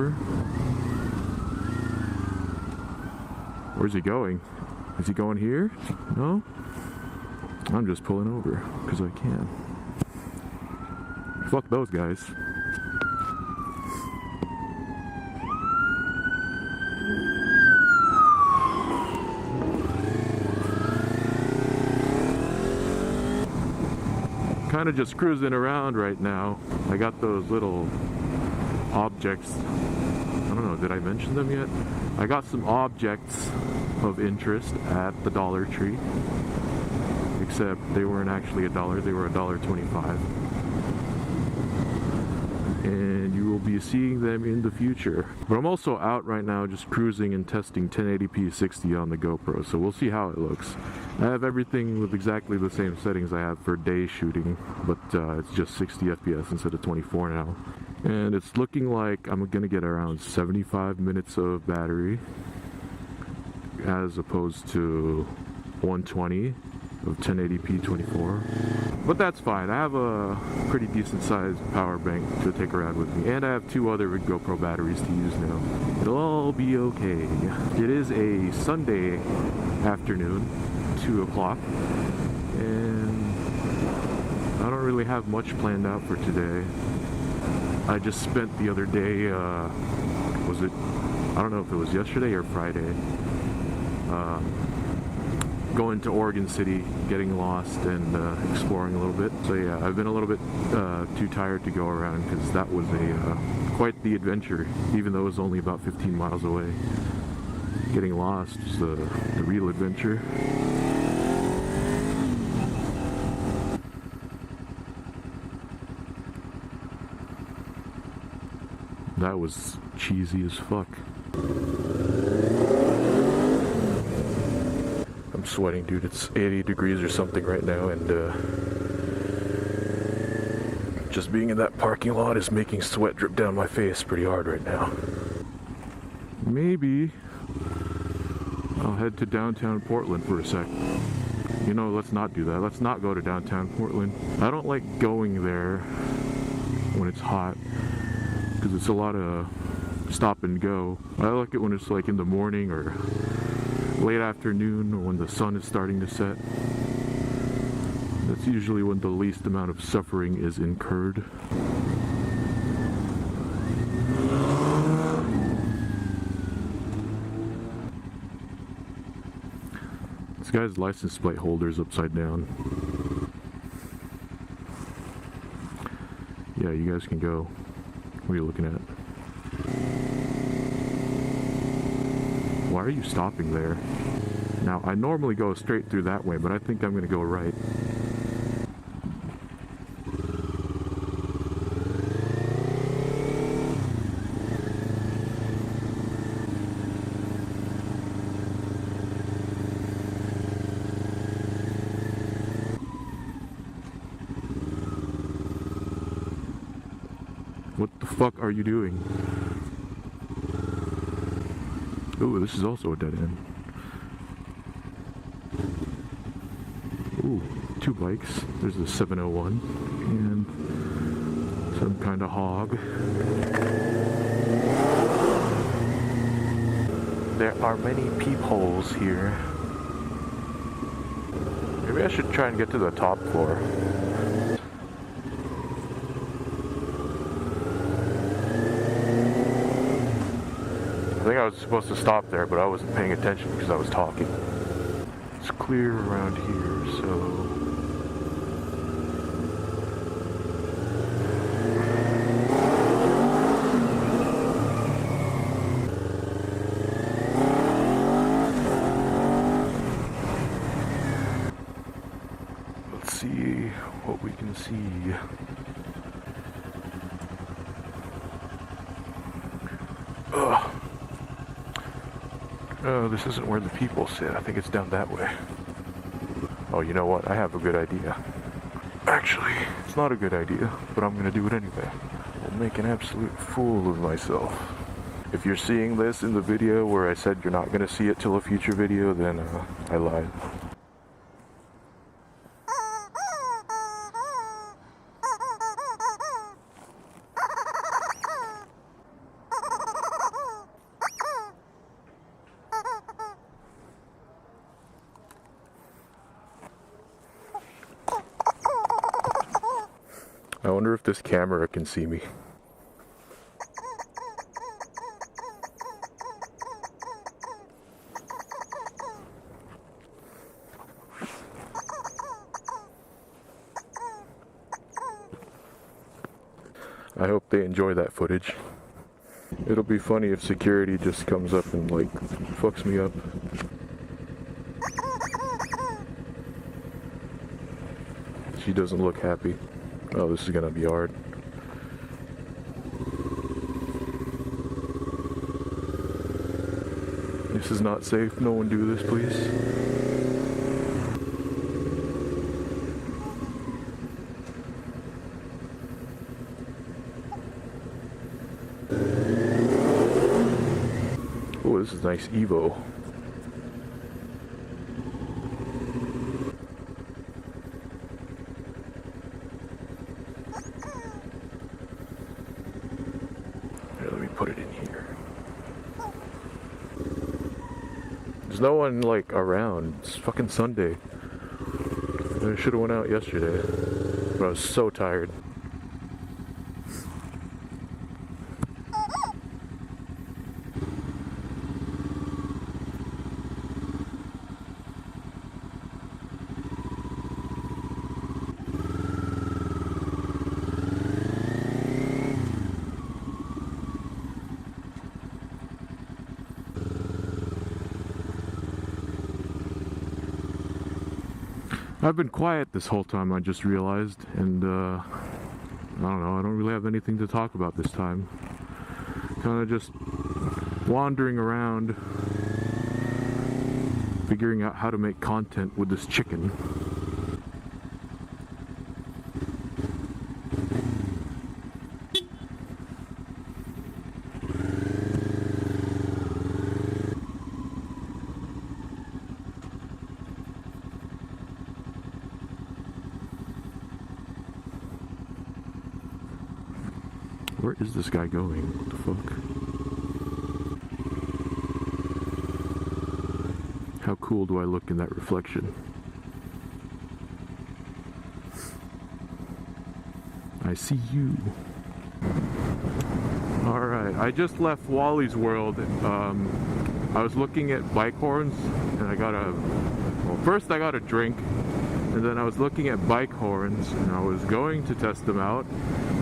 over. Where's he going? Is he going here? No? I'm just pulling over because I can. Fuck those guys. Kind of just cruising around right now. I got those little objects. I don't know, did I mention them yet? I got some objects of interest at the Dollar Tree. Except they weren't actually $1, they were $1.25. And you will be seeing them in the future. But I'm also out right now just cruising and testing 1080p 60 on the GoPro, so we'll see how it looks. I have everything with exactly the same settings I have for day shooting, but it's just 60 FPS instead of 24 now. And it's looking like I'm gonna get around 75 minutes of battery as opposed to 120 of 1080p 24. But that's fine. I have a pretty decent sized power bank to take around with me, and I have 2 other GoPro batteries to use now. It'll all be okay. It is a Sunday afternoon, 2 o'clock, and I don't really have much planned out for today. I just spent the other day, I don't know if it was yesterday or Friday, going to Oregon City, getting lost, and exploring a little bit. So yeah, I've been a little bit too tired to go around because that was quite the adventure, even though it was only about 15 miles away. Getting lost was the real adventure. That was cheesy as fuck. I'm sweating, dude. It's 80 degrees or something right now, and just being in that parking lot is making sweat drip down my face pretty hard right now. Maybe I'll head to downtown Portland for a sec. You know, let's not do that. Let's not go to downtown Portland. I don't like going there when it's hot, because it's a lot of stop and go. I like it when it's like in the morning or late afternoon, or when the sun is starting to set. That's usually when the least amount of suffering is incurred. This guy's license plate holder's upside down. Yeah, you guys can go. What are you looking at? Why are you stopping there? Now, I normally go straight through that way, but I think I'm going to go right. What the fuck are you doing? Ooh, this is also a dead end. Ooh, 2 bikes. There's a 701 and some kind of hog. There are many peepholes here. Maybe I should try and get to the top floor. I think I was supposed to stop there, but I wasn't paying attention because I was talking. It's clear around here, so... Let's see what we can see. Ugh. Oh, this isn't where the people sit. I think it's down that way. Oh, you know what? I have a good idea. Actually, it's not a good idea, but I'm gonna do it anyway. I'll make an absolute fool of myself. If you're seeing this in the video where I said you're not gonna see it till a future video, then I lied. I wonder if this camera can see me. I hope they enjoy that footage. It'll be funny if security just comes up and like fucks me up. She doesn't look happy. Oh, this is gonna be hard. This is not safe. No one do this, please. Oh, this is nice Evo. Here, let me put it in here. There's no one like around. It's fucking Sunday. I should have went out yesterday, but I was so tired. I've been quiet this whole time, I just realized, and I don't know, I don't really have anything to talk about this time. Kind of just wandering around, figuring out how to make content with this chicken. Where is this guy going? What the fuck? How cool do I look in that reflection? I see you. Alright, I just left Wally's World. I was looking at bike horns and well, first I got a drink, and then I was looking at bike horns and I was going to test them out.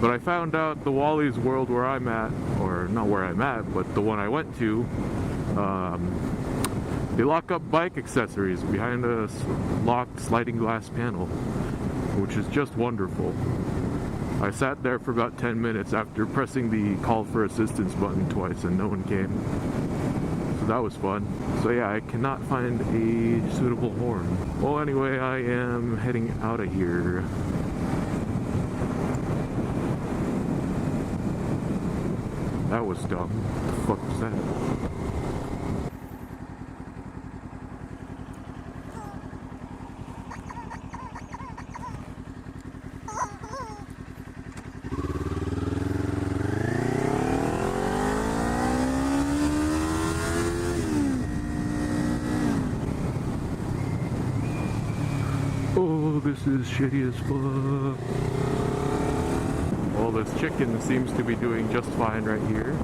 But I found out the Wally's World where I'm at, or not where I'm at, but the one I went to, they lock up bike accessories behind a locked sliding glass panel, which is just wonderful. I sat there for about 10 minutes after pressing the call for assistance button twice and no one came. So that was fun. So yeah, I cannot find a suitable horn. Well, anyway, I am heading out of here. That was dumb. What the fuck was that? Oh, this is shitty as fuck. Well, this chicken seems to be doing just fine right here.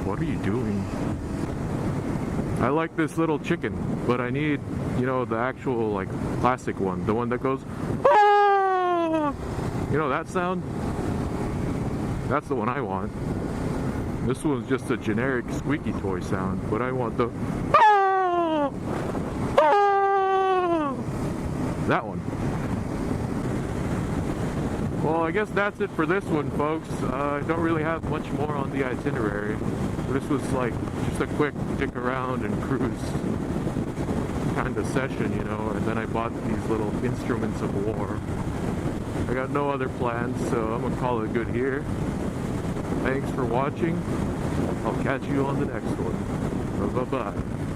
What are you doing? I like this little chicken, but I need, you know, the actual, like, classic one. The one that goes, ah! You know that sound? That's the one I want. This one's just a generic squeaky toy sound, but I want the, ah! That one. Well, I guess that's it for this one, folks. I don't really have much more on the itinerary. This was like just a quick dick around and cruise kind of session, you know, and then I bought these little instruments of war. I got no other plans, so I'm gonna call it good here. Thanks for watching. I'll catch you on the next one. Bye-bye.